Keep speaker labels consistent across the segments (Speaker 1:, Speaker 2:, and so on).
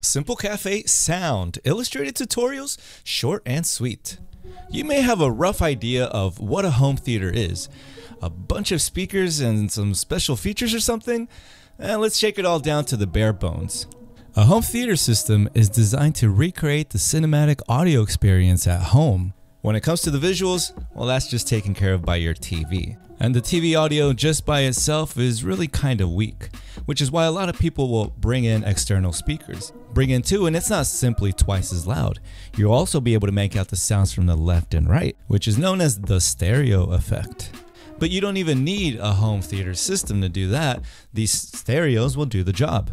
Speaker 1: Simple Cafe Sound, illustrated tutorials, short and sweet. You may have a rough idea of what a home theater is. A bunch of speakers and some special features or something? Let's shake it all down to the bare bones. A home theater system is designed to recreate the cinematic audio experience at home. When it comes to the visuals, well, that's just taken care of by your TV. And the TV audio just by itself is really kind of weak, which is why a lot of people will bring in external speakers. Bring in two, and it's not simply twice as loud. You'll also be able to make out the sounds from the left and right, which is known as the stereo effect. But you don't even need a home theater system to do that. These stereos will do the job.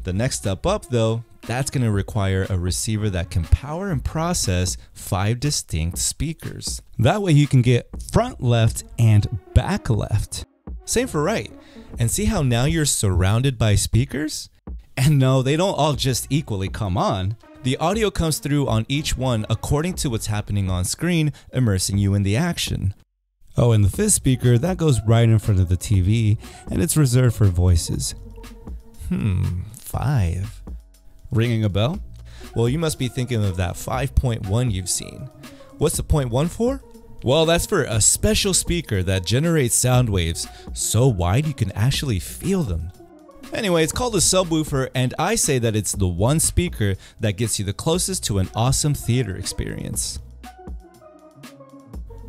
Speaker 1: The next step up though, that's going to require a receiver that can power and process 5 distinct speakers. That way you can get front left and back left. Same for right. And see how now you're surrounded by speakers? And no, they don't all just equally come on. The audio comes through on each one according to what's happening on screen, immersing you in the action. Oh, and the 5th speaker, that goes right in front of the TV, and it's reserved for voices. 5. Ringing a bell? Well, you must be thinking of that 5.1 you've seen. What's the 0.1 for? Well, that's for a special speaker that generates sound waves so wide you can actually feel them. Anyway, it's called a subwoofer, and I say that it's the one speaker that gets you the closest to an awesome theater experience.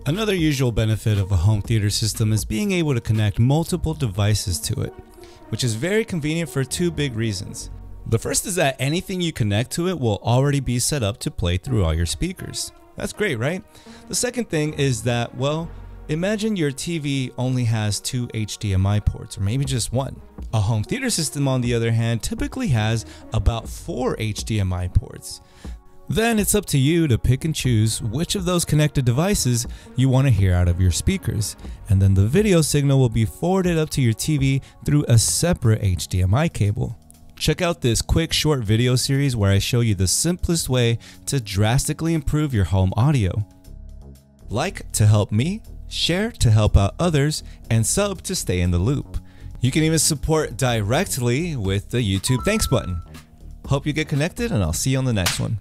Speaker 1: Another usual benefit of a home theater system is being able to connect multiple devices to it, which is very convenient for 2 big reasons. The first is that anything you connect to it will already be set up to play through all your speakers. That's great, right? The second thing is that, well, imagine your TV only has 2 HDMI ports, or maybe just 1. A home theater system, on the other hand, typically has about 4 HDMI ports. Then it's up to you to pick and choose which of those connected devices you want to hear out of your speakers, and then the video signal will be forwarded up to your TV through a separate HDMI cable. Check out this quick short video series where I show you the simplest way to drastically improve your home audio. Like to help me, share to help out others, and sub to stay in the loop. You can even support directly with the YouTube thanks button. Hope you get connected, and I'll see you on the next one.